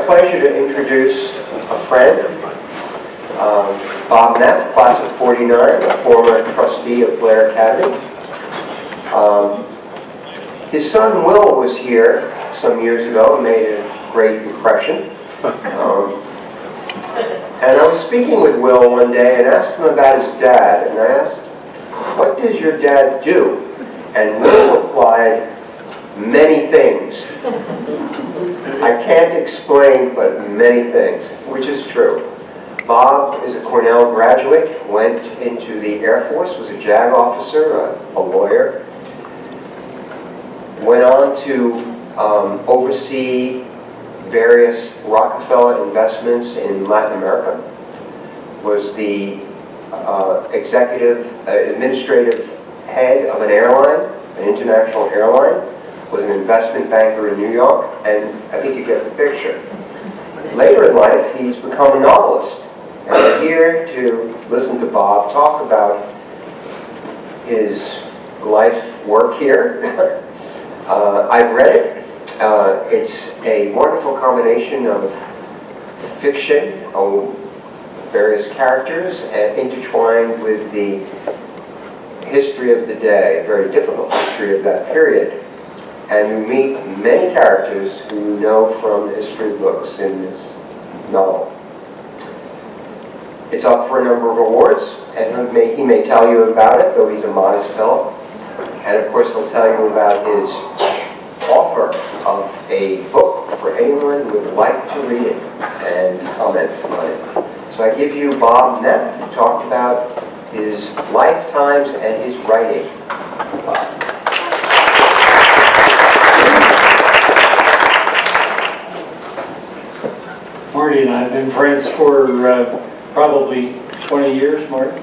pleasure to introduce a friend, Bob Neff, class of 49, a former trustee of Blair Academy. His son Will was here some years ago and made a great impression. And I was speaking with Will one day and asked him about his dad, and I asked, "What does your dad do?" And Will replied, "Many things." I can't explain, but many things, which is true. Bob is a Cornell graduate, went into the Air Force, was a JAG officer, a lawyer, went on to oversee various Rockefeller investments in Latin America, was the administrative head of an airline, an international airline, was an investment banker in New York, and I think you get the picture. Later in life, he's become a novelist, and we're here to listen to Bob talk about his life work here. I've read it. It's a wonderful combination of fiction, various characters, and intertwined with the history of the day, a very difficult history of that period. And you meet many characters who you know from the history books in this novel. It's up for a number of awards, and he may tell you about it, though he's a modest fellow. And of course, he'll tell you about his offer of a book for anyone who would like to read it and comment on it. So I give you Bob Neff to talk about his lifetimes and his writing. Bob. Marty and I have been friends for probably 20 years, Marty,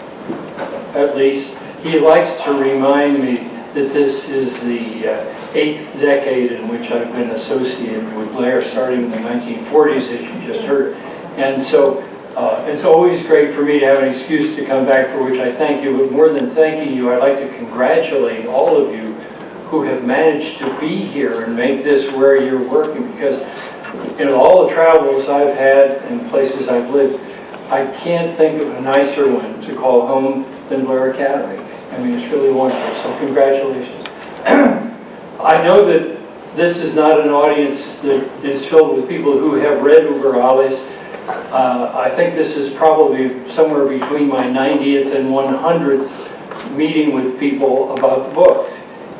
at least. He likes to remind me that this is the 8th decade in which I've been associated with Blair, starting in the 1940s, as you just heard. And so it's always great for me to have an excuse to come back, for which I thank you. But more than thanking you, I'd like to congratulate all of you who have managed to be here and make this where you're working, because all the travels I've had and places I've lived, I can't think of a nicer one to call home than Blair Academy. I mean, it's really wonderful, so congratulations. I know that this is not an audience that is filled with people who have read Uber Alles. I think this is probably somewhere between my 90th and 100th meeting with people about the book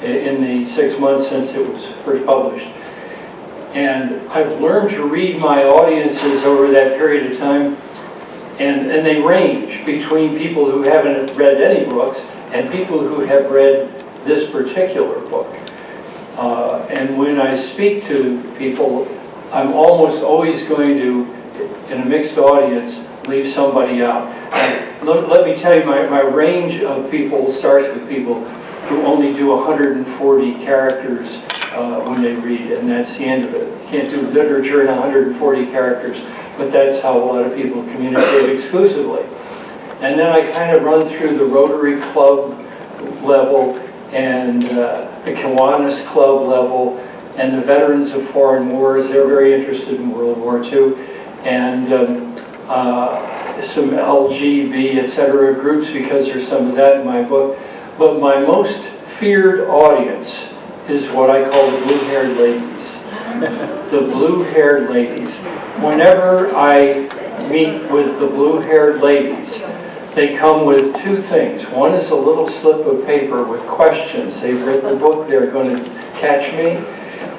in the 6 months since it was first published. And I've learned to read my audiences over that period of time, and they range between people who haven't read any books and people who have read this particular book. And when I speak to people, I'm almost always going to, in a mixed audience, leave somebody out. And let me tell you, my range of people starts with people who only do 140 characters when they read, and that's the end of it. You can't do literature in 140 characters, but that's how a lot of people communicate exclusively. And then I kind of run through the Rotary Club level and the Kiwanis Club level and the Veterans of Foreign Wars. They're very interested in World War II. And some LGB, etc. groups, because there's some of that in my book. But my most feared audience is what I call the blue-haired ladies. The blue-haired ladies. Whenever I meet with the blue-haired ladies, they come with two things. One is a little slip of paper with questions. They've read the book, they're going to catch me.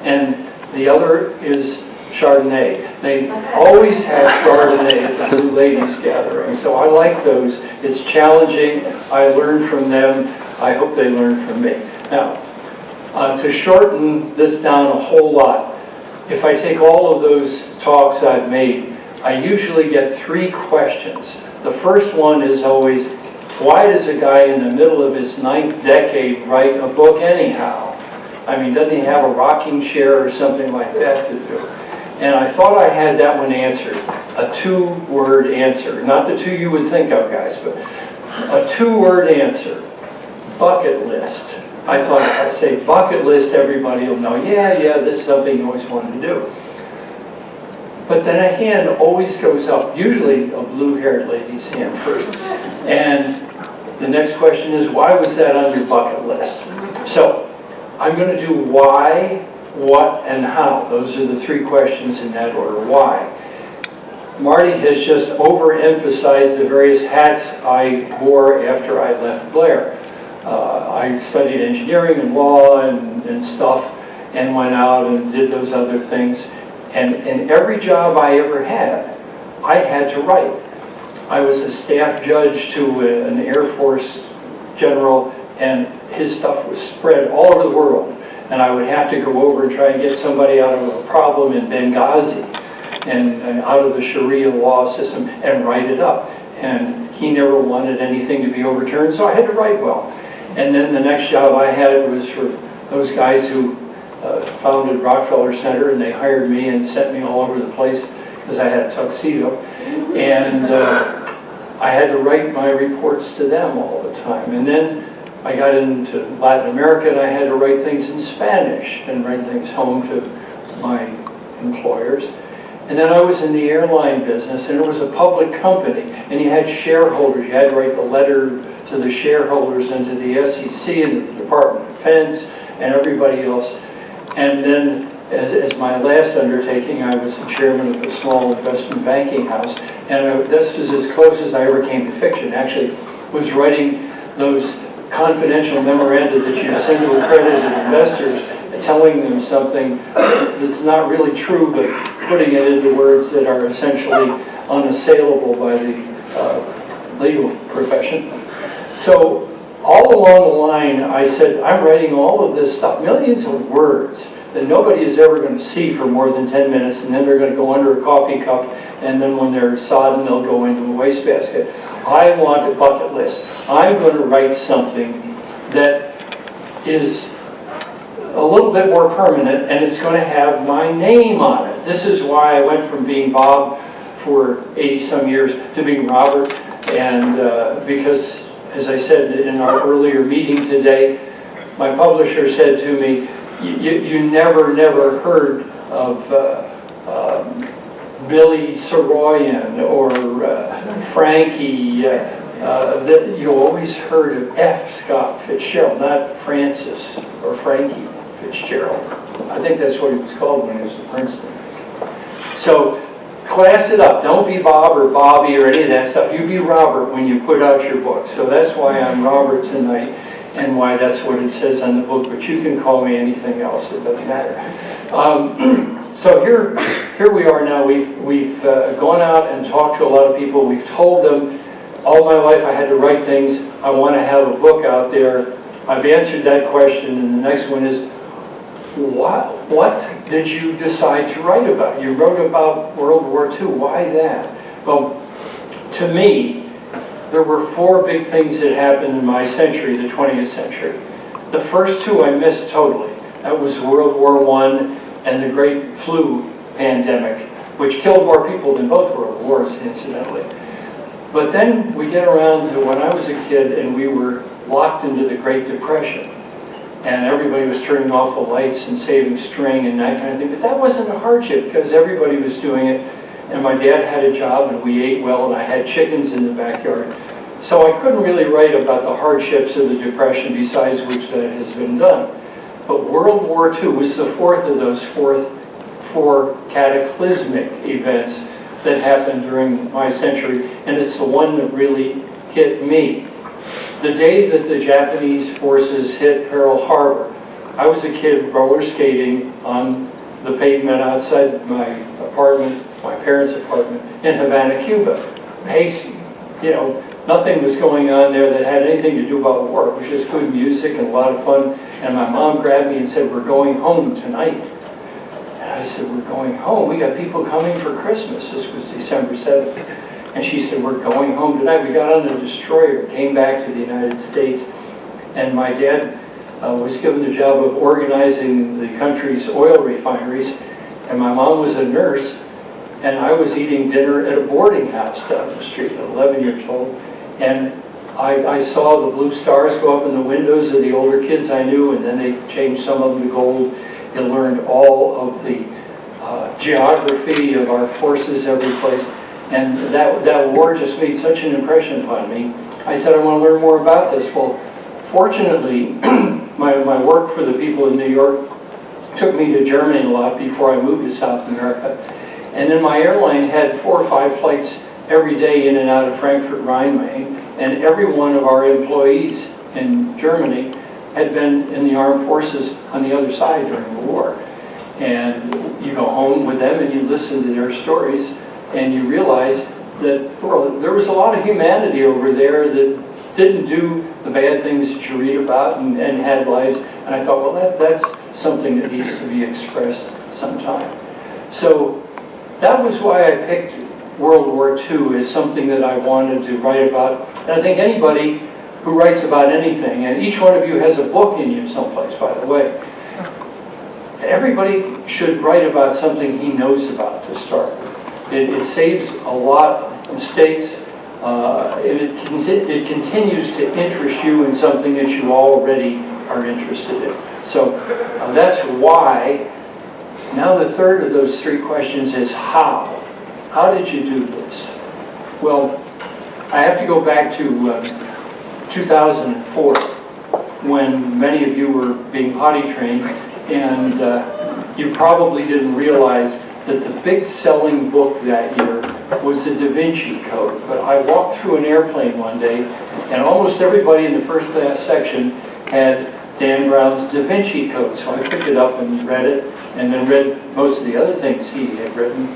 And the other is Chardonnay. They always have Chardonnay at the Blue Ladies Gathering. So I like those. It's challenging. I learn from them. I hope they learn from me. Now, to shorten this down a whole lot, if I take all of those talks I've made, I usually get 3 questions. The first one is always, why does a guy in the middle of his 9th decade write a book anyhow? I mean, doesn't he have a rocking chair or something like that to do? And I thought I had that one answered. A 2-word answer. Not the 2 you would think of, guys, but a 2-word answer. Bucket list. I thought if I say bucket list, everybody will know, yeah, this is something you always wanted to do. But then a hand always goes up, usually a blue-haired lady's hand first. And the next question is, why was that on your bucket list? So I'm going to do why, what, and how. Those are the three questions in that order. Why? Marty has just overemphasized the various hats I wore after I left Blair. I studied engineering and law and stuff, and went out and did those other things. And every job I ever had, I had to write. I was a staff judge to an Air Force general, and his stuff was spread all over the world. And I would have to go over and try and get somebody out of a problem in Benghazi and out of the Sharia law system and write it up. And he never wanted anything to be overturned, so I had to write well. And then the next job I had was for those guys who founded Rockefeller Center, and they hired me and sent me all over the place because I had a tuxedo. And I had to write my reports to them all the time. And then I got into Latin America, and I had to write things in Spanish and write things home to my employers. And then I was in the airline business, and it was a public company, and you had shareholders. You had to write the letter to the shareholders and to the SEC and the Department of Defense and everybody else. And then, as my last undertaking, I was the chairman of a small investment banking house, and this is as close as I ever came to fiction. Actually, was writing those confidential memoranda that you send to accredited investors, telling them something that's not really true, but putting it into words that are essentially unassailable by the legal profession. So all along the line, I said, I'm writing all of this stuff, millions of words that nobody is ever going to see for more than 10 minutes, and then they're going to go under a coffee cup, and then when they're sodden, they'll go into a wastebasket. I want a bucket list. I'm going to write something that is a little bit more permanent, and it's going to have my name on it. This is why I went from being Bob for 80-some years to being Robert, and because, as I said in our earlier meeting today, my publisher said to me, you never heard of Billy Saroyan or Frankie, that you always heard of F. Scott Fitzgerald, not Francis or Frankie Fitzgerald. I think that's what he was called when he was at Princeton. So class it up. Don't be Bob or Bobby or any of that stuff. You be Robert when you put out your book. So that's why I'm Robert tonight, and why that's what it says on the book. But you can call me anything else. It doesn't matter. So here we are now. We've gone out and talked to a lot of people. We've told them all my life I had to write things. I want to have a book out there. I've answered that question, and the next one is, what did you decide to write about? You wrote about World War II. Why that? Well, to me, there were four big things that happened in my century, the 20th century. The first two I missed totally. That was World War I and the Great Flu pandemic, which killed more people than both World Wars, incidentally. But then we get around to when I was a kid and we were locked into the Great Depression. And everybody was turning off the lights and saving string and that kind of thing. But that wasn't a hardship because everybody was doing it. And my dad had a job and we ate well, and I had chickens in the backyard. So I couldn't really write about the hardships of the Depression, besides which that has been done. But World War II was the fourth of those four cataclysmic events that happened during my century, and it's the one that really hit me. The day that the Japanese forces hit Pearl Harbor, I was a kid roller skating on the pavement outside my apartment, my parents' apartment in Havana, Cuba. Nothing was going on there that had anything to do about war. It was just good music and a lot of fun. And my mom grabbed me and said, "We're going home tonight." And I said, "We're going home? We got people coming for Christmas." This was December 7th. And she said, "We're going home tonight." We got on the destroyer, came back to the United States, and my dad was given the job of organizing the country's oil refineries, and my mom was a nurse, and I was eating dinner at a boarding house down the street, 11 years old, and I saw the blue stars go up in the windows of the older kids I knew, and then they changed some of them to gold and learned all of the geography of our forces every place. And that war just made such an impression upon me. I said, I want to learn more about this. Well, fortunately, my work for the people in New York took me to Germany a lot before I moved to South America. And then my airline had 4 or 5 flights every day in and out of Frankfurt, Rhine-Main. And every one of our employees in Germany had been in the armed forces on the other side during the war. And you go home with them and you listen to their stories and you realize that, well, there was a lot of humanity over there that didn't do the bad things that you read about and had lives. And I thought, well, that's something that needs to be expressed sometime. So that was why I picked World War II as something that I wanted to write about. And I think anybody who writes about anything, and each one of you has a book in you someplace, by the way, everybody should write about something he knows about to start with. It saves a lot of mistakes. It continues to interest you in something that you already are interested in. So that's why. Now the third of those 3 questions is how. How did you do this? Well, I have to go back to 2004 when many of you were being potty trained, and you probably didn't realize that the big selling book that year was the Da Vinci Code. But I walked through an airplane one day, and almost everybody in the first class section had Dan Brown's Da Vinci Code. So I picked it up and read it, and then read most of the other things he had written.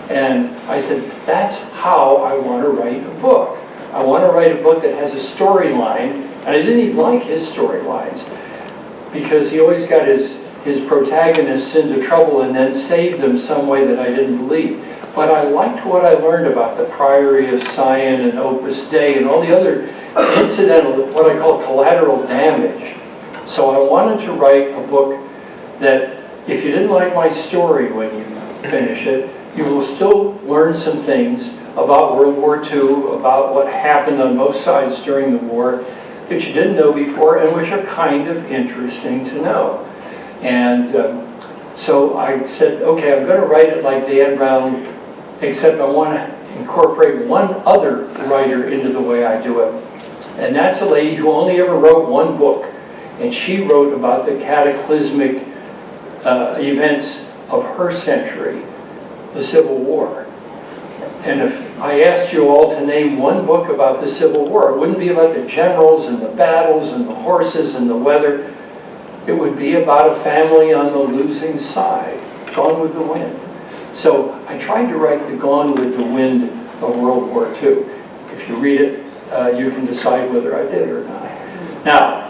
And I said, that's how I want to write a book. I want to write a book that has a storyline, and I didn't even like his storylines, because he always got his protagonists into trouble and then saved them some way that I didn't believe. But I liked what I learned about the Priory of Sion and Opus Dei and all the other incidental, what I call collateral damage. So I wanted to write a book that, if you didn't like my story when you finish it, you will still learn some things about World War II, about what happened on both sides during the war that you didn't know before and which are kind of interesting to know. And so I said, okay, I'm going to write it like Dan Brown, except I want to incorporate one other writer into the way I do it. And that's a lady who only ever wrote one book. And she wrote about the cataclysmic events of her century, the Civil War. And if I asked you all to name one book about the Civil War, it wouldn't be about the generals and the battles and the horses and the weather. It would be about a family on the losing side, Gone with the Wind. So I tried to write the Gone with the Wind of World War II. If you read it, you can decide whether I did or not. Now,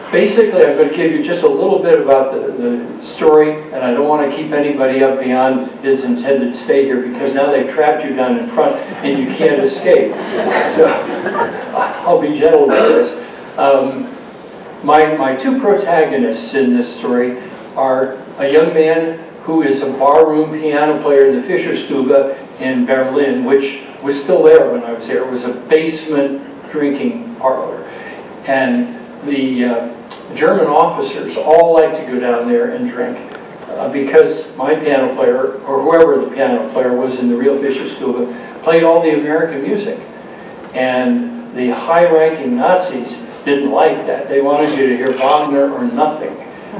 basically, I'm going to give you just a little bit about the story, and I don't want to keep anybody up beyond his intended stay here, because now they've trapped you down in front and you can't escape. So I'll be gentle with this. My 2 protagonists in this story are a young man who is a barroom piano player in the Fischerstube in Berlin, which was still there when I was there. It was a basement drinking parlor. And the German officers all like to go down there and drink because my piano player, or whoever the piano player was in the real Fischerstube, played all the American music. And the high-ranking Nazis didn't like that. They wanted you to hear Wagner or nothing.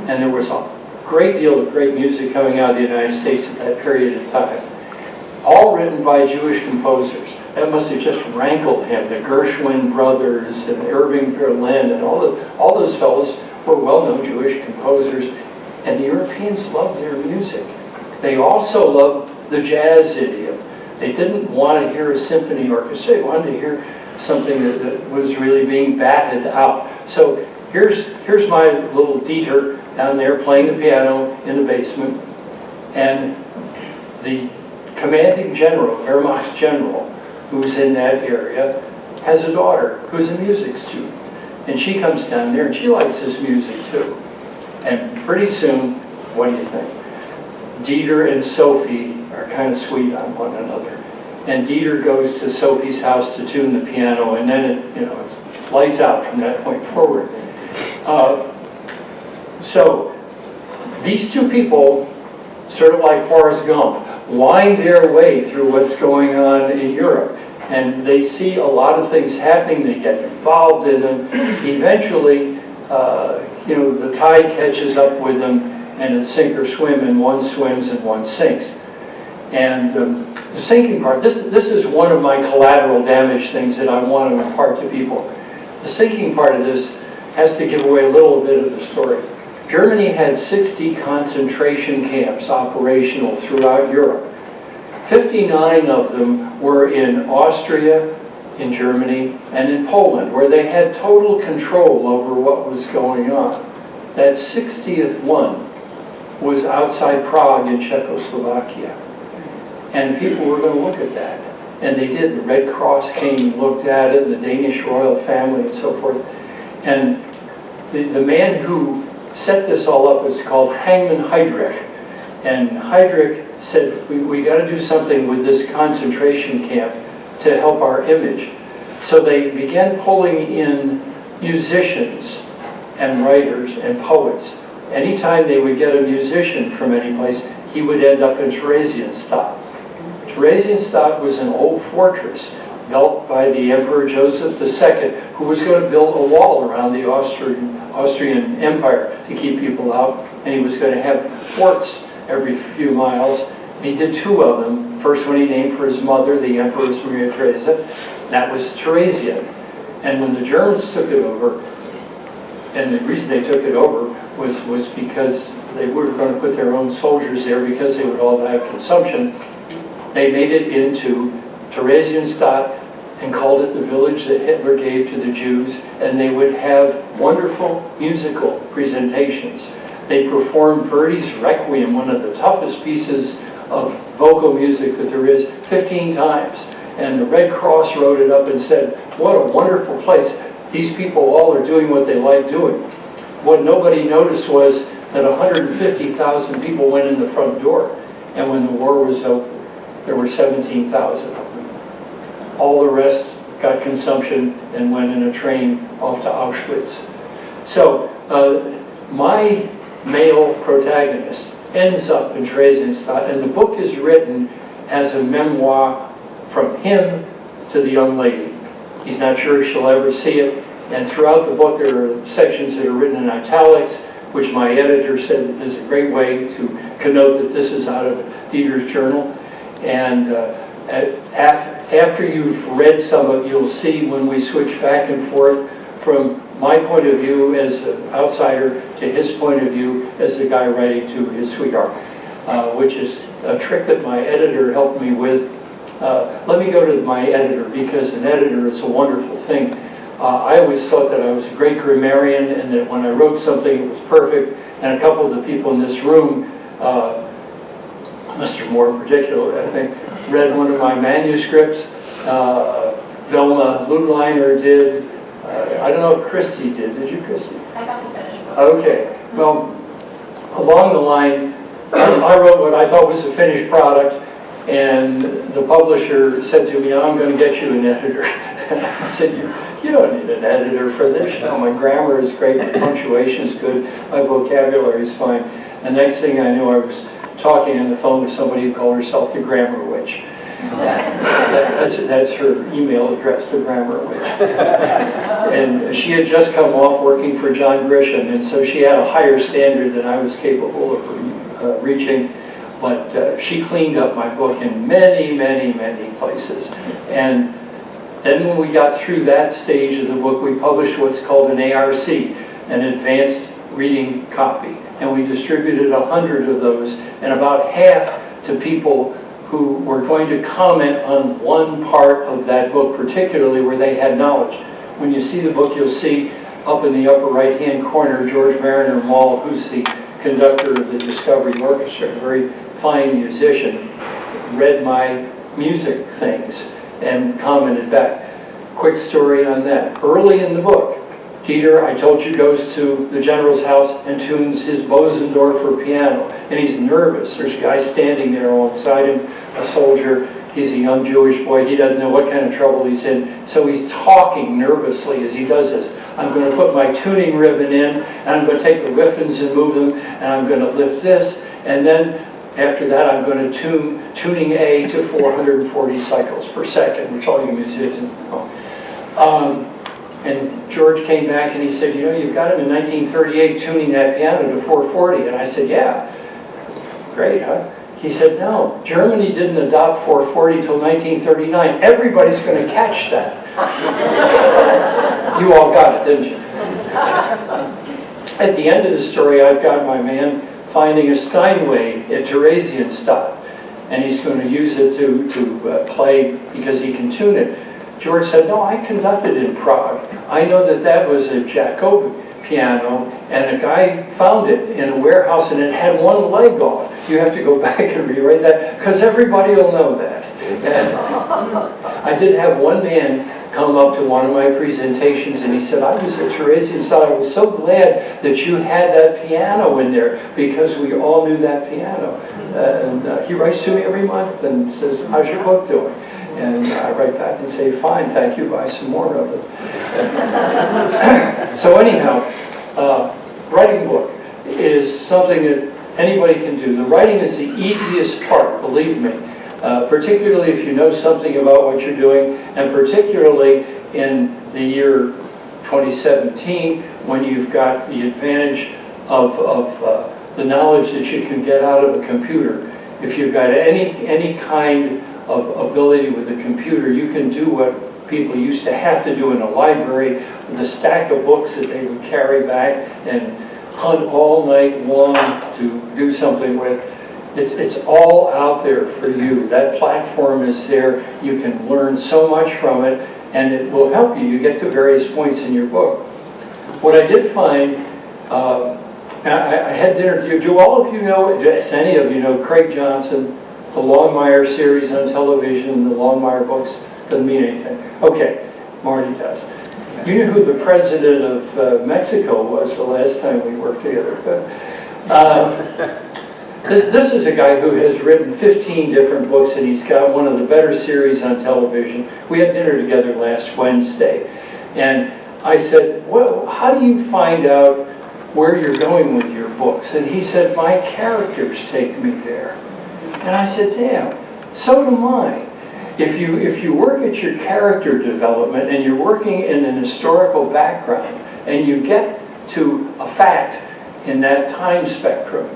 And there was a great deal of great music coming out of the United States at that period of time, all written by Jewish composers. That must have just rankled him. The Gershwin brothers and Irving Berlin and all those fellows were well-known Jewish composers, and the Europeans loved their music. They also loved the jazz idiom. They didn't want to hear a symphony orchestra. They wanted to hear something that was really being batted out. So here's my little Dieter down there playing the piano in the basement, and the commanding general, Wehrmacht general, who's in that area, has a daughter who's a music student. And she comes down there and she likes this music too. And pretty soon, what do you think? Dieter and Sophie are kind of sweet on one another. And Dieter goes to Sophie's house to tune the piano, and then it's lights out from that point forward. So these 2 people sort of like Forrest Gump, wind their way through what's going on in Europe. And they see a lot of things happening, they get involved in them. Eventually, the tide catches up with them, and it's sink or swim, and one swims and one sinks. And the sinking part, this is one of my collateral damage things that I want to impart to people. The sinking part of this has to give away a little bit of the story. Germany had 60 concentration camps operational throughout Europe. 59 of them were in Austria, in Germany, and in Poland, where they had total control over what was going on. That 60th one was outside Prague in Czechoslovakia. And people were going to look at that. And they did. The Red Cross came and looked at it, the Danish royal family and so forth. And the man who set this all up was called Hangman Heydrich. And Heydrich said, we got to do something with this concentration camp to help our image. So they began pulling in musicians and writers and poets. Anytime they would get a musician from any place, he would end up in Theresienstadt. Theresienstadt was an old fortress built by the Emperor Joseph II, who was going to build a wall around the Austrian Empire to keep people out, and he was going to have forts every few miles. And he did 2 of them. First one he named for his mother, the Empress Maria Theresa. That was Theresian. And when the Germans took it over, and the reason they took it over was because they were going to put their own soldiers there because they would all die of consumption, they made it into Theresienstadt and called it the village that Hitler gave to the Jews, and they would have wonderful musical presentations. They performed Verdi's Requiem, one of the toughest pieces of vocal music that there is, 15 times. And the Red Cross wrote it up and said, what a wonderful place. These people all are doing what they like doing. What nobody noticed was that 150,000 people went in the front door. And when the war was over, there were 17,000 of them. All the rest got consumption and went in a train off to Auschwitz. So my male protagonist ends up in Theresienstadt, and the book is written as a memoir from him to the young lady. He's not sure she'll ever see it, and throughout the book there are sections that are written in italics, which my editor said is a great way to connote that this is out of Dieter's journal. And after you've read some of it, you'll see when we switch back and forth from my point of view as an outsider to his point of view as the guy writing to his sweetheart, which is a trick that my editor helped me with. Let me go to my editor, because an editor is a wonderful thing. I always thought that I was a great grammarian and that when I wrote something it was perfect, and a couple of the people in this room, Mr. Moore in particular, I think, read one of my manuscripts. Velma Lutliner did. I don't know if Christy did. Did you, Christy? I got the finished book. Okay. Well, along the line, I wrote what I thought was a finished product, and the publisher said to me, I'm going to get you an editor. And I said, you don't need an editor for this. You know, my grammar is great, my punctuation is good, my vocabulary is fine. The next thing I knew, I was talking on the phone with somebody who called herself the Grammar Witch. That's her email address, the Grammar Witch. And she had just come off working for John Grisham, and so she had a higher standard than I was capable of reaching. But she cleaned up my book in many, many, many places. And then when we got through that stage of the book, we published what's called an ARC, an advanced reading copy. And we distributed 100 of those, and about half to people who were going to comment on one part of that book, particularly where they had knowledge. When you see the book, you'll see up in the upper right-hand corner, George Mariner Mall, who's the conductor of the Discovery Orchestra, a very fine musician, read my music things and commented back. Quick story on that. Early in the book, Dieter, I told you, goes to the general's house and tunes his Bosendorfer piano, and he's nervous. There's a guy standing there alongside him, a soldier. He's a young Jewish boy. He doesn't know what kind of trouble he's in, so he's talking nervously as he does this. I'm going to put my tuning ribbon in, and I'm going to take the ribbons and move them, and I'm going to lift this, and then After that, I'm going to tuning A to 440 cycles per second, which all you musicians know. And George came back and he said, you know, you've got him in 1938 tuning that piano to 440. And I said, yeah, great, huh? He said, no, Germany didn't adopt 440 till 1939. Everybody's going to catch that. You all got it, didn't you? At the end of the story, I've got my man finding a Steinway at Theresienstadt, and he's going to use it to play because he can tune it. George said, no, I conducted in Prague. I know that was a Jacobi piano, and a guy found it in a warehouse, and it had one leg off. You have to go back and rewrite that, because everybody will know that. And I did have one man come up to one of my presentations, and he said, I was at Theresienstadt. I was so glad that you had that piano in there, because we all knew that piano. And he writes to me every month and says, how's your book doing? And I write back and say, fine, thank you, buy some more of it. So anyhow, writing a book is something that anybody can do. The writing is the easiest part, believe me, particularly if you know something about what you're doing, and particularly in the year 2017, when you've got the advantage of the knowledge that you can get out of a computer. If you've got any kind of ability with a computer, you can do what people used to have to do in a library with a stack of books that they would carry back and hunt all night long to do something with. It's all out there for you. That platform is there. You can learn so much from it, and it will help you. You get to various points in your book. What I did find, I had dinner. Do all of you know, does any of you know Craig Johnson? The Longmire series on television, the Longmire books, doesn't mean anything. Okay, Marty does. You knew who the president of Mexico was the last time we worked together. This is a guy who has written 15 different books, and he's got one of the better series on television. We had dinner together last Wednesday, and I said, well, how do you find out where you're going with your books? And he said, my characters take me there. And I said, damn, so do mine. If you work at your character development and you're working in an historical background and you get to a fact in that time spectrum,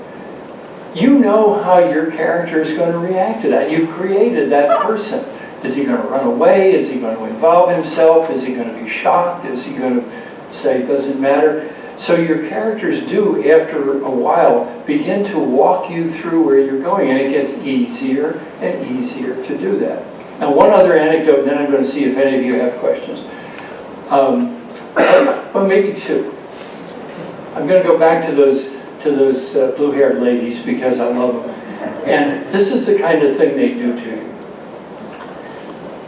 you know how your character is going to react to that. You've created that person. Is he going to run away? Is he going to involve himself? Is he going to be shocked? Is he going to say it doesn't matter? So your characters do, after a while, begin to walk you through where you're going, and it gets easier and easier to do that. Now, one other anecdote, and then I'm going to see if any of you have questions. Well, maybe two. I'm going to go back to those blue-haired ladies because I love them. And this is the kind of thing they do to you.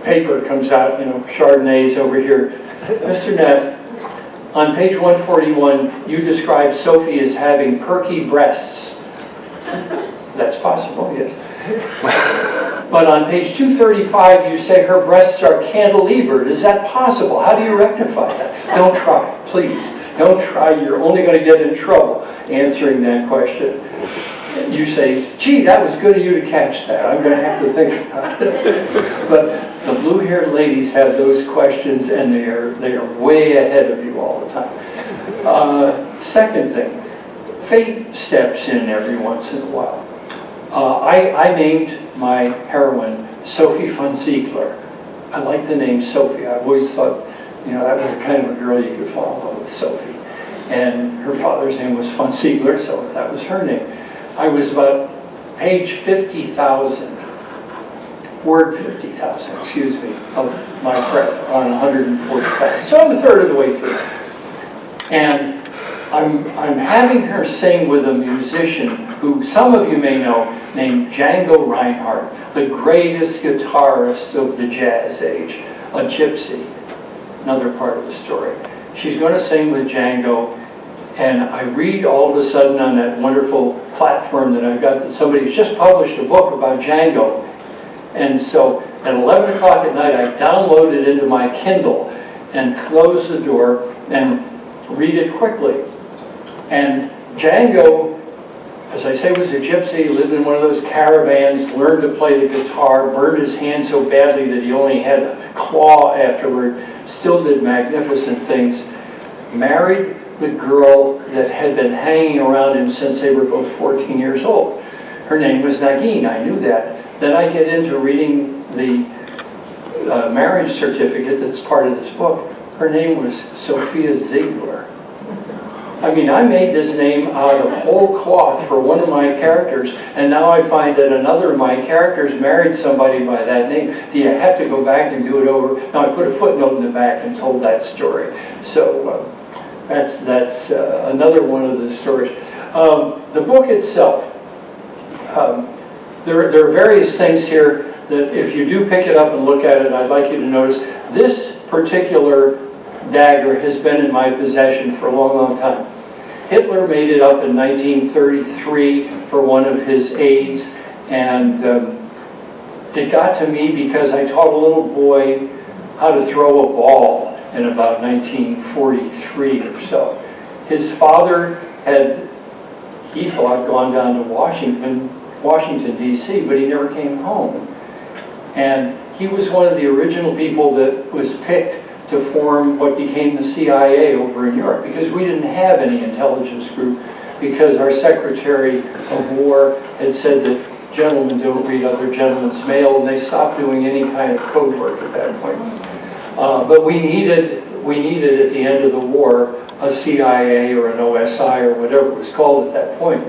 Paper comes out, Chardonnay's over here. Mr. Neff, on page 141, you describe Sophie as having perky breasts. That's possible, yes. But on page 235, you say her breasts are cantilevered. Is that possible? How do you rectify that? Don't try, please. Don't try. You're only going to get in trouble answering that question. You say, gee, that was good of you to catch that. I'm going to have to think about it. But the blue-haired ladies have those questions, and they are way ahead of you all the time. Second thing, fate steps in every once in a while. I named my heroine Sophie von Ziegler. I like the name Sophie. I always thought, that was the kind of a girl you could fall in love with, Sophie. And her father's name was von Ziegler, so that was her name. I was about page 50,000, word 50,000, excuse me, of my prep on 145. So I'm a third of the way through. And I'm having her sing with a musician who some of you may know, named Django Reinhardt, the greatest guitarist of the jazz age, a gypsy, another part of the story. She's going to sing with Django, and I read all of a sudden on that wonderful platform that I've got that somebody's just published a book about Django. And so at 11 o'clock at night, I download it into my Kindle and close the door and read it quickly. And Django as I say, was a gypsy, lived in one of those caravans, learned to play the guitar, burned his hand so badly that he only had a claw afterward, still did magnificent things, married the girl that had been hanging around him since they were both 14 years old. Her name was Nagin, I knew that. Then I get into reading the marriage certificate that's part of this book. Her name was Sophia Ziegler. I mean, I made this name out of whole cloth for one of my characters, and now I find that another of my characters married somebody by that name. Do you have to go back and do it over? Now, I put a footnote in the back and told that story. So that's another one of the stories. The book itself, there are various things here that if you do pick it up and look at it, I'd like you to notice. This particular dagger has been in my possession for a long, long time. Hitler made it up in 1933 for one of his aides, and it got to me because I taught a little boy how to throw a ball in about 1943 or so. His father had, he thought, gone down to Washington, D.C., but he never came home. And he was one of the original people that was picked to form what became the CIA over in Europe, because we didn't have any intelligence group, because our Secretary of War had said that gentlemen don't read other gentlemen's mail, and they stopped doing any kind of code work at that point. But we needed at the end of the war a CIA or an OSI or whatever it was called at that point.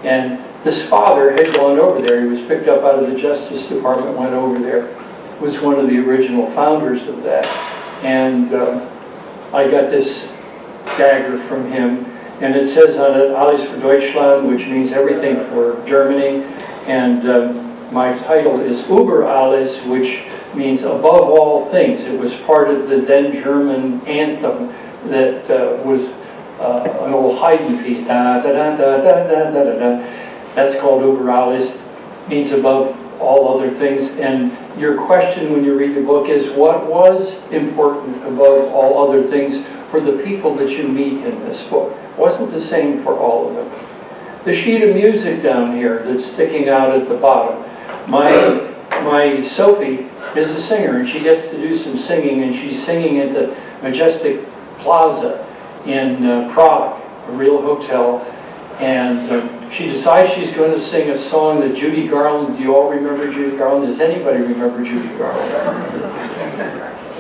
And this father had gone over there. He was picked up out of the Justice Department, went over there, was one of the original founders of that. And I got this dagger from him, and it says on it, Alles für Deutschland, which means everything for Germany. And my title is Über alles, which means above all things. It was part of the then German anthem that was an old Haydn piece. Da, da, da, da, da, da, da, da. That's called Über alles, means above all other things. And your question when you read the book is, what was important above all other things for the people that you meet in this book? Wasn't the same for all of them. The sheet of music down here that's sticking out at the bottom. My Sophie is a singer, and she gets to do some singing, and she's singing at the Majestic Plaza in Prague, a real hotel. And she decides she's going to sing a song that Judy Garland, do you all remember Judy Garland? Does anybody remember Judy Garland?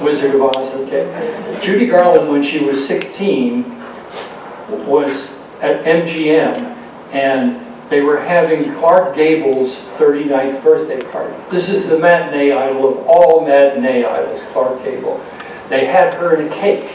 Wizard of Oz, okay. Judy Garland, when she was 16, was at MGM, and they were having Clark Gable's 39th birthday party. This is the matinee idol of all matinee idols, Clark Gable. They had her in a cake.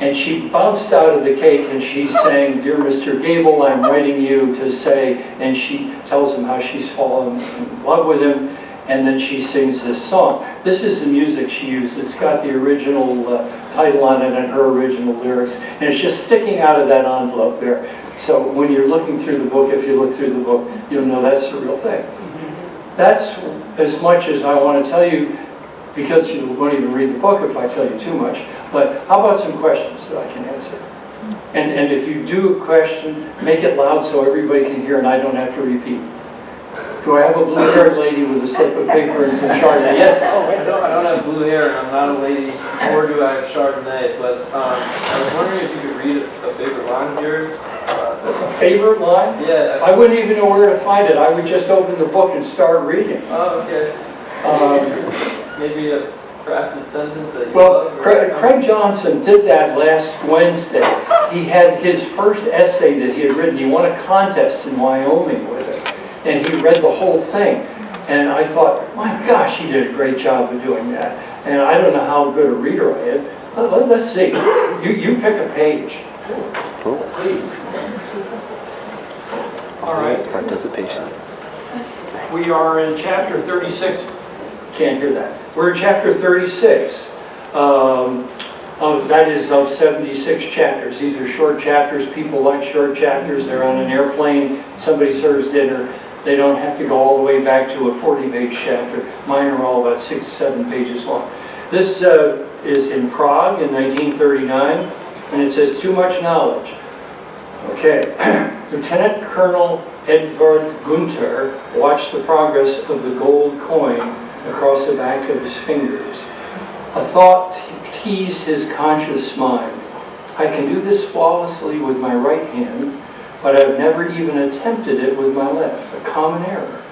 And she bounced out of the cake and she sang, "Dear Mr. Gable, I'm writing you to say," and she tells him how she's fallen in love with him, and then she sings this song. This is the music she used. It's got the original title on it and her original lyrics, and it's just sticking out of that envelope there. So when you're looking through the book, if you look through the book, you'll know that's the real thing. That's as much as I want to tell you, because you won't even read the book if I tell you too much. But how about some questions that I can answer? And if you do a question, make it loud so everybody can hear and I don't have to repeat. Do I have a blue-haired lady with a slip of paper and some Chardonnay? Yes? I don't have blue hair and I'm not a lady, nor do I have Chardonnay, but I was wondering if you could read a favorite line of yours. A favorite line? Yeah. I wouldn't even know where to find it. I would just open the book and start reading. Oh, okay. Maybe a crafted sentence that you Well, love? Craig Johnson did that last Wednesday. He had his first essay that he had written. He won a contest in Wyoming with it. And he read the whole thing. And I thought, my gosh, he did a great job of doing that. And I don't know how good a reader I am. Let's see. You pick a page. Cool. Please. All right. Nice participation. We are in chapter 36. Can't hear that. We're in chapter 36. That is of 76 chapters. These are short chapters. People like short chapters. They're on an airplane. Somebody serves dinner. They don't have to go all the way back to a 40-page chapter. Mine are all about 6, 7 pages long. This is in Prague in 1939, and it says, "Too much knowledge." Okay. Lieutenant Colonel Edvard Gunther watched the progress of the gold coin across the back of his fingers. A thought teased his conscious mind. I can do this flawlessly with my right hand, but I've never even attempted it with my left, a common error.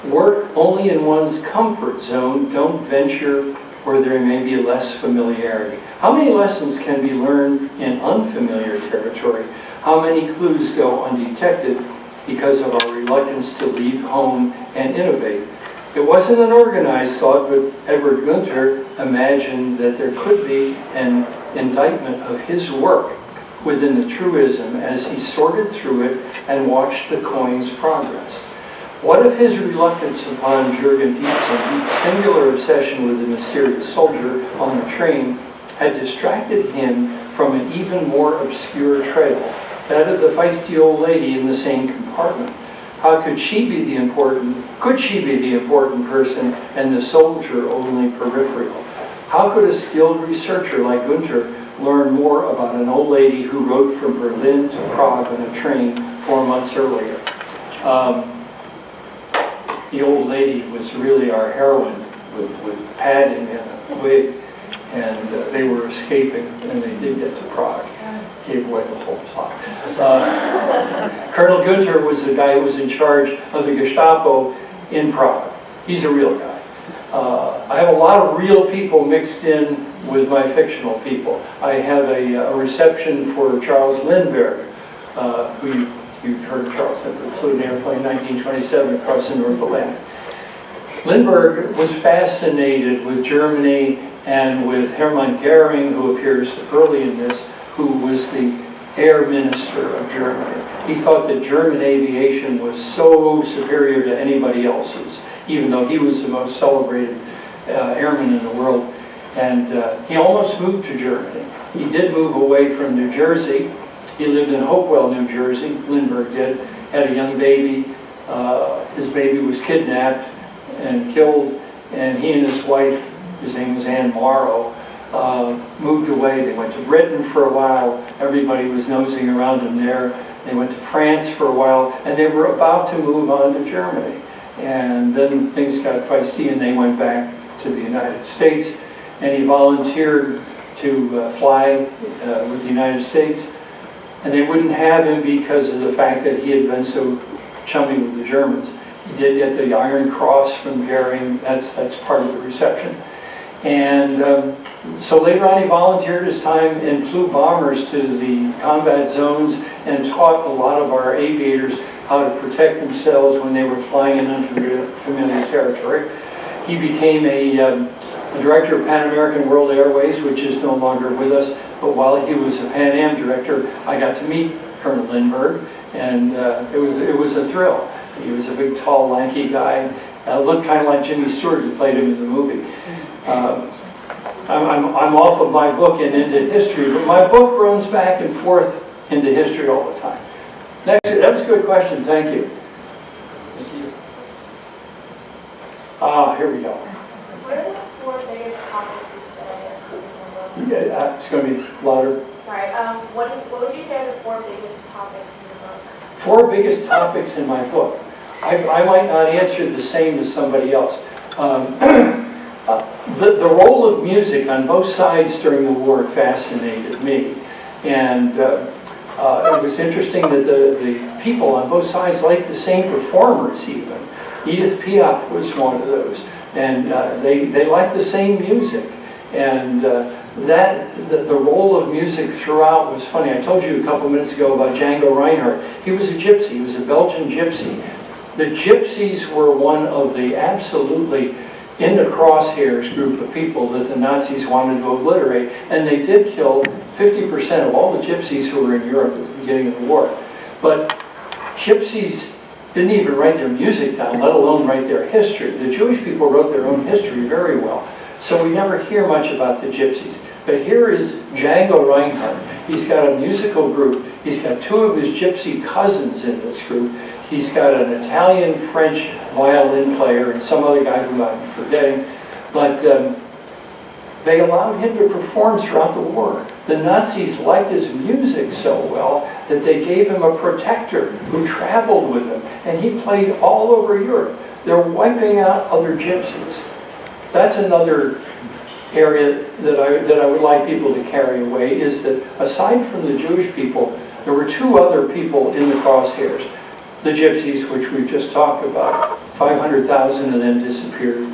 Work only in one's comfort zone, don't venture where there may be less familiarity. How many lessons can be learned in unfamiliar territory? How many clues go undetected because of our reluctance to leave home and innovate? It wasn't an organized thought, but Edward Gunther imagined that there could be an indictment of his work within the truism as he sorted through it and watched the coin's progress. What if his reluctance upon Jürgen Dietz's singular obsession with the mysterious soldier on the train had distracted him from an even more obscure trail, that of the feisty old lady in the same compartment? How could she be the important person and the soldier only peripheral? How could a skilled researcher like Gunther learn more about an old lady who rode from Berlin to Prague on a train 4 months earlier? The old lady was really our heroine with padding and a wig, and they were escaping, and they did get to Prague. Gave away the whole plot. Colonel Gunther was the guy who was in charge of the Gestapo in Prague. He's a real guy. I have a lot of real people mixed in with my fictional people. I have a reception for Charles Lindbergh, who you've heard of Charles Lindbergh, flew an airplane in 1927 across the North Atlantic. Lindbergh was fascinated with Germany and with Hermann Goering, who appears early in this, who was the air minister of Germany. He thought that German aviation was so superior to anybody else's, even though he was the most celebrated airman in the world. And he almost moved to Germany. He did move away from New Jersey. He lived in Hopewell, New Jersey. Lindbergh did. Had a young baby. His baby was kidnapped and killed. And he and his wife, his name was Anne Morrow, moved away. They went to Britain for a while. Everybody was nosing around him there. They went to France for a while, and they were about to move on to Germany. And then things got feisty, and they went back to the United States. And he volunteered to fly with the United States. And they wouldn't have him because of the fact that he had been so chummy with the Germans. He did get the Iron Cross from Goering. That's part of the reception. And so later on he volunteered his time and flew bombers to the combat zones and taught a lot of our aviators how to protect themselves when they were flying in unfamiliar territory. He became a director of Pan American World Airways, which is no longer with us, but while he was a Pan Am director, I got to meet Colonel Lindbergh, and it was a thrill. He was a big, tall, lanky guy, looked kind of like Jimmy Stewart, who played him in the movie. I'm off of my book and into history, but my book runs back and forth into history all the time. Next, that's a good question, thank you. Thank you. Here we go. What are the 4 biggest topics you say? It's going to be louder. Sorry, what would you say are the 4 biggest topics in your book? 4 biggest topics in my book. I might not answer the same as somebody else. The role of music on both sides during the war fascinated me. And it was interesting that the people on both sides liked the same performers even. Edith Piaf was one of those. And they liked the same music. And the role of music throughout was funny. I told you a couple minutes ago about Django Reinhardt. He was a gypsy. He was a Belgian gypsy. The gypsies were one of the absolutely in the crosshairs group of people that the Nazis wanted to obliterate. And they did kill 50% of all the gypsies who were in Europe at the beginning of the war. But gypsies didn't even write their music down, let alone write their history. The Jewish people wrote their own history very well. So we never hear much about the gypsies. But here is Django Reinhardt. He's got a musical group. He's got 2 of his gypsy cousins in this group. He's got an Italian-French violin player and some other guy who I'm forgetting. But they allowed him to perform throughout the war. The Nazis liked his music so well that they gave him a protector who traveled with him, and he played all over Europe. They're wiping out other gypsies. That's another area that I would like people to carry away, is that aside from the Jewish people, there were two other people in the crosshairs. The gypsies, which we've just talked about, 500,000 of them disappeared,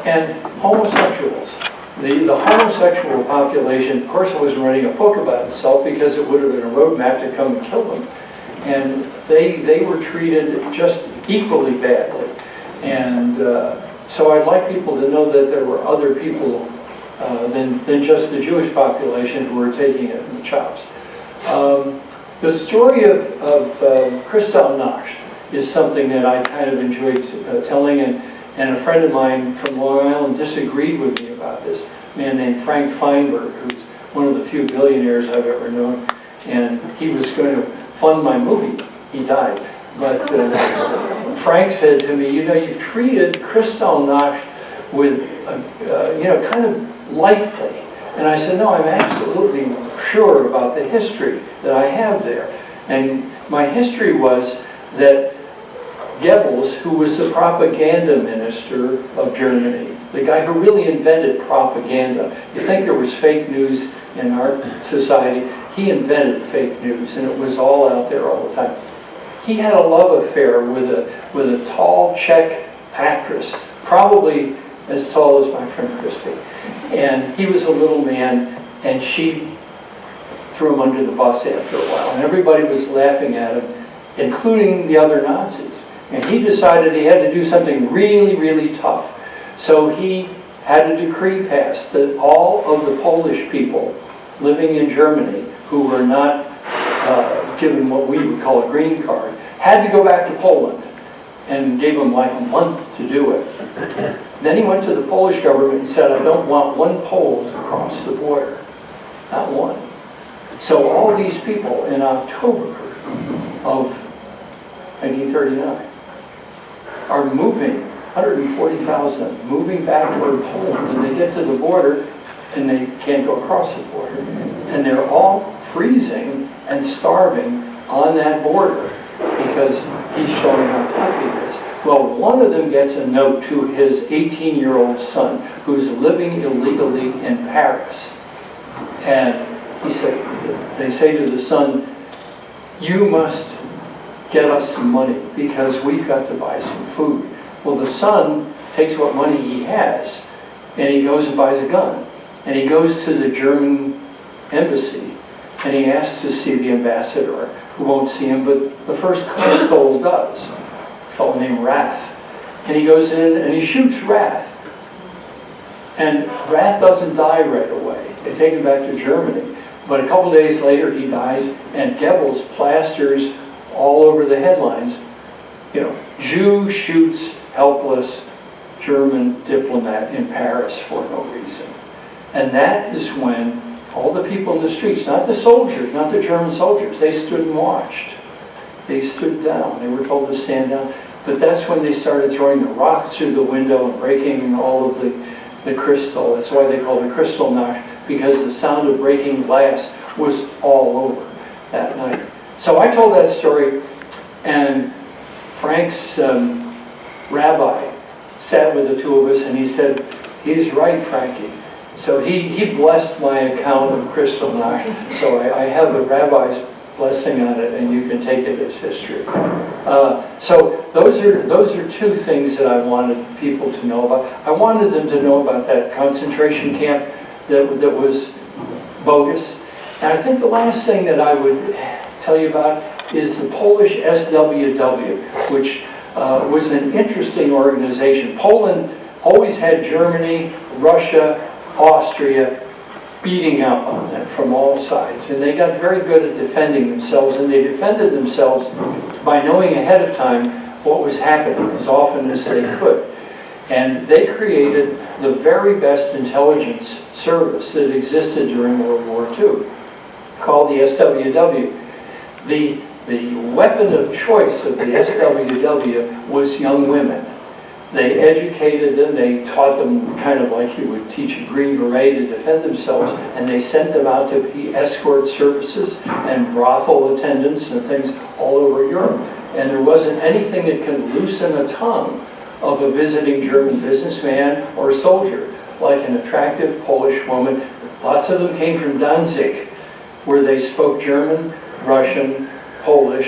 and homosexuals. The homosexual population, of course, wasn't writing a book about itself because it would have been a roadmap to come and kill them. And they were treated just equally badly. And so I'd like people to know that there were other people than just the Jewish population who were taking it in the chops. The story of Kristallnacht is something that I kind of enjoyed telling, and a friend of mine from Long Island disagreed with me about this, a man named Frank Feinberg, who's one of the few billionaires I've ever known, and he was going to fund my movie. He died. But Frank said to me, you know, you've treated Kristallnacht with, kind of lightly. And I said, no, I'm absolutely sure about the history that I have there. And my history was that Goebbels, who was the propaganda minister of Germany, the guy who really invented propaganda. You think there was fake news in our society? He invented fake news, and it was all out there all the time. He had a love affair with a tall Czech actress, probably as tall as my friend Christy. And he was a little man, and she threw him under the bus after a while. And everybody was laughing at him, including the other Nazis. And he decided he had to do something really, really tough. So he had a decree passed that all of the Polish people living in Germany who were not given what we would call a green card had to go back to Poland, and gave them like a month to do it. Then he went to the Polish government and said, I don't want one Pole to cross the border. Not one. So all these people in October of 1939 are moving, 140,000, moving back toward Poland, and they get to the border and they can't go across the border. And they're all freezing and starving on that border because he's showing how tough he is. Well, one of them gets a note to his 18-year-old son who's living illegally in Paris. And he said, they say to the son, you must get us some money because we've got to buy some food. Well, the son takes what money he has and he goes and buys a gun. And he goes to the German embassy and he asks to see the ambassador, who won't see him, but the first consul does, a fellow named Rath. And he goes in and he shoots Rath. And Rath doesn't die right away. They take him back to Germany. But a couple days later he dies, and Goebbels plasters all over the headlines, Jew shoots helpless German diplomat in Paris for no reason. And that is when all the people in the streets, not the soldiers, not the German soldiers, they stood and watched. They stood down. They were told to stand down. But that's when they started throwing the rocks through the window and breaking all of the crystal. That's why they call it Kristallnacht, because the sound of breaking glass was all over that night. So I told that story, and Frank's rabbi sat with the two of us, and he said, he's right, Frankie. So he blessed my account of Kristallnacht. So I have a rabbi's blessing on it, and you can take it as history. So those are two things that I wanted people to know about. I wanted them to know about that concentration camp that was bogus. And I think the last thing that I would tell you about is the Polish SWW, which was an interesting organization. Poland always had Germany, Russia, Austria beating up on them from all sides. And they got very good at defending themselves, and they defended themselves by knowing ahead of time what was happening as often as they could. And they created the very best intelligence service that existed during World War II, called the SWW. The weapon of choice of the SWW was young women. They educated them, they taught them kind of like you would teach a Green Beret to defend themselves, and they sent them out to be escort services and brothel attendants and things all over Europe. And there wasn't anything that could loosen a tongue of a visiting German businessman or soldier, like an attractive Polish woman. Lots of them came from Danzig, where they spoke German, Russian, Polish,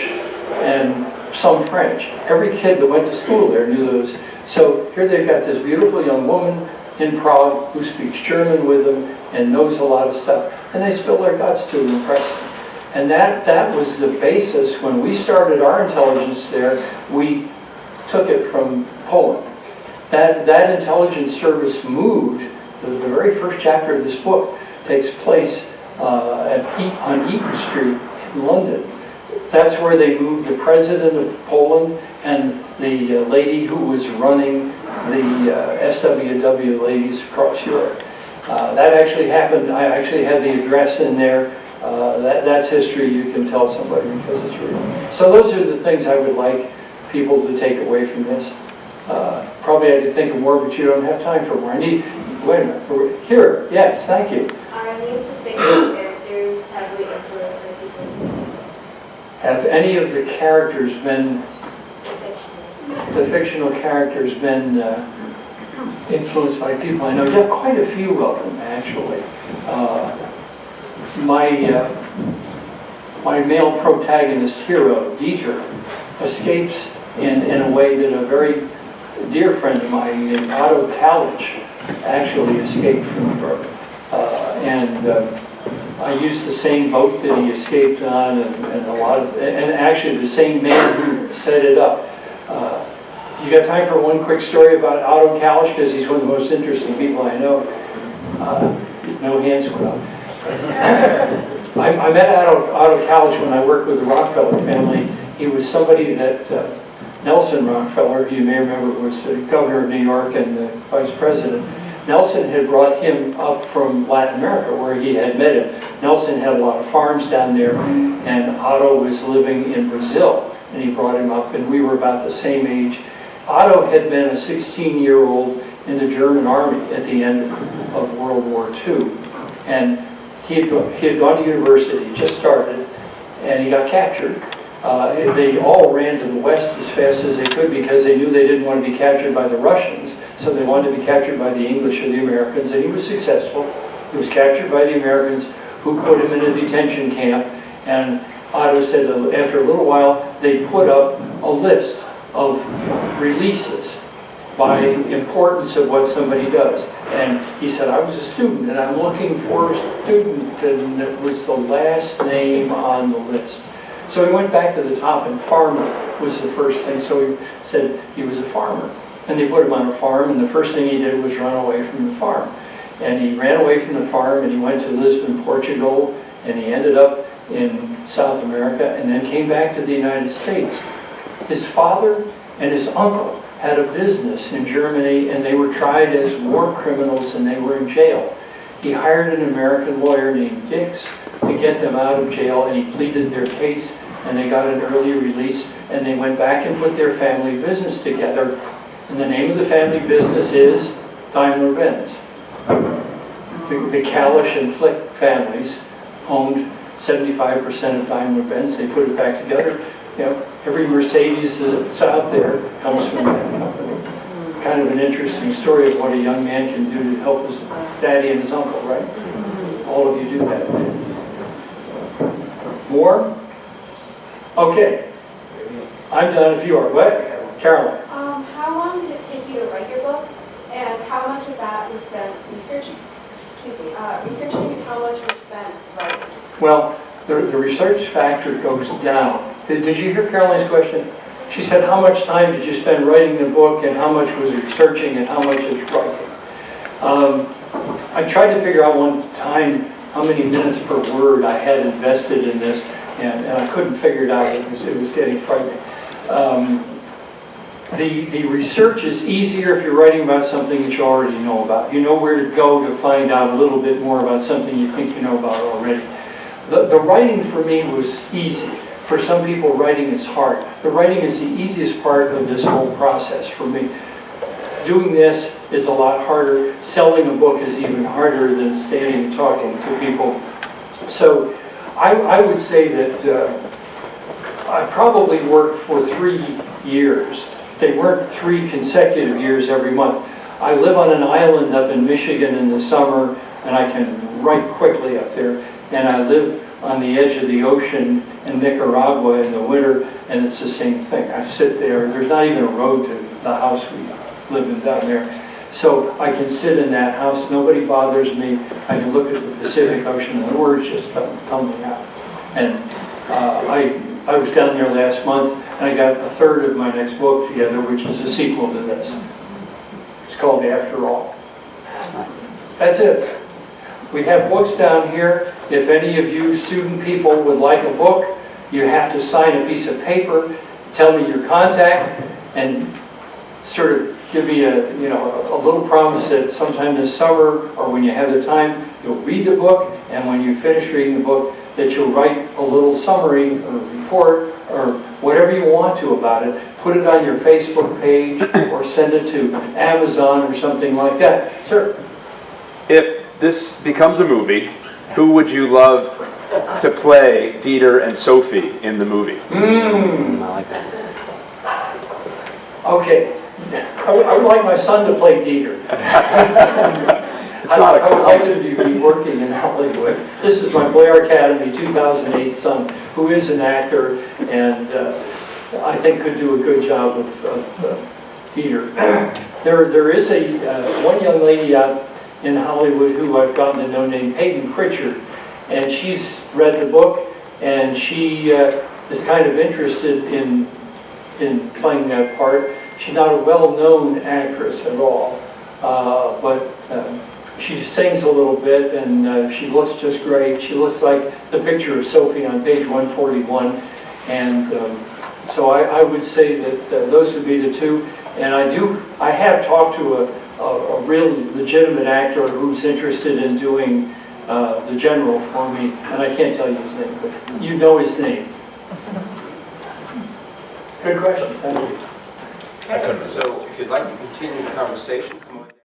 and some French. Every kid that went to school there knew those. So here they've got this beautiful young woman in Prague who speaks German with them and knows a lot of stuff. And they spill their guts to impress them. And that was the basis. When we started our intelligence there, we took it from Poland. That intelligence service moved, the very first chapter of this book takes place on Eaton Street in London. That's where they moved the president of Poland and the lady who was running the SWW ladies across Europe. That actually happened. I actually had the address in there. That's history you can tell somebody because it's real. So those are the things I would like people to take away from this. Probably I could think of more, but you don't have time for more. I need, wait a minute. Here, yes, thank you. Are any of the fictional characters heavily influenced by people? Have any of the characters been, the fictional characters been influenced by people I know? Yeah, quite a few of them, actually. My male protagonist hero, Dieter, escapes in a way that a very dear friend of mine named Otto Kalich actually escaped from Europe. I used the same boat that he escaped on and actually the same man who set it up. You got time for one quick story about Otto Kalich, because he's one of the most interesting people I know. No hands went up. I met Otto Kalich when I worked with the Rockefeller family. He was somebody that Nelson Rockefeller, you may remember, was the governor of New York and the vice president. Nelson had brought him up from Latin America, where he had met him. Nelson had a lot of farms down there, and Otto was living in Brazil, and he brought him up, and we were about the same age. Otto had been a 16-year-old in the German army at the end of World War II, and he had gone to university, just started, and he got captured. They all ran to the west as fast as they could because they knew they didn't want to be captured by the Russians, so they wanted to be captured by the English or the Americans, and he was successful. He was captured by the Americans, who put him in a detention camp, and Otto said that after a little while they put up a list of releases by importance of what somebody does. And he said, I was a student and I'm looking for a student, and it was the last name on the list. So he went back to the top, and farmer was the first thing. So he said he was a farmer. And they put him on a farm, and the first thing he did was run away from the farm. And he ran away from the farm, and he went to Lisbon, Portugal, and he ended up in South America, and then came back to the United States. His father and his uncle had a business in Germany, and they were tried as war criminals, and they were in jail. He hired an American lawyer named Dix to get them out of jail, and he pleaded their case, and they got an early release, and they went back and put their family business together. And the name of the family business is Daimler-Benz. The Kalich and Flick families owned 75% of Daimler-Benz. They put it back together. You know, every Mercedes that's out there comes from that company. Kind of an interesting story of what a young man can do to help his daddy and his uncle, right? All of you do that. More? Okay. I'm done if you are. What? Caroline. How long did it take you to write your book? And how much of that was spent researching? Researching, and how much was spent writing? Well, the research factor goes down. Did you hear Caroline's question? She said, how much time did you spend writing the book, and how much was researching, and how much is writing? I tried to figure out one time how many minutes per word I had invested in this, and I couldn't figure it out. It was getting frightening. The research is easier if you're writing about something that you already know about. You know where to go to find out a little bit more about something you think you know about already. The writing for me was easy. For some people, writing is hard. The writing is the easiest part of this whole process for me. doing this is a lot harder. Selling a book is even harder than standing and talking to people. So I would say that I probably worked for 3 years. They weren't 3 consecutive years every month. I live on an island up in Michigan in the summer, and I can write quickly up there. And I live on the edge of the ocean in Nicaragua in the winter, and it's the same thing. I sit there. There's not even a road to the house we live in down there. So I can sit in that house. Nobody bothers me. I can look at the Pacific Ocean, and the words just come tumbling out. And I was down there last month, and I got a third of my next book together, which is a sequel to this. It's called After All. That's it. We have books down here. If any of you student people would like a book, you have to sign a piece of paper, tell me your contact, and sort of give me a little promise that sometime this summer or when you have the time, you'll read the book, and when you finish reading the book, that you'll write a little summary or report or whatever you want to about it. Put it on your Facebook page or send it to Amazon or something like that. Sir? If this becomes a movie, who would you love to play Dieter and Sophie in the movie? I like that. Okay. I would like my son to play Dieter. It's not a I would like to be working in Hollywood. This is my Blair Academy 2008 son, who is an actor and I think could do a good job of Dieter. There is one young lady out in Hollywood who I've gotten to know named Peyton Pritchard, and she's read the book, and she is kind of interested in playing that part. She's not a well-known actress at all, but she sings a little bit, and she looks just great. She looks like the picture of Sophie on page 141, and so I would say that those would be the two. And I have talked to a real legitimate actor who's interested in doing the general for me, and I can't tell you his name, but you know his name. Good question, thank you. So if you'd like to continue the conversation, come on.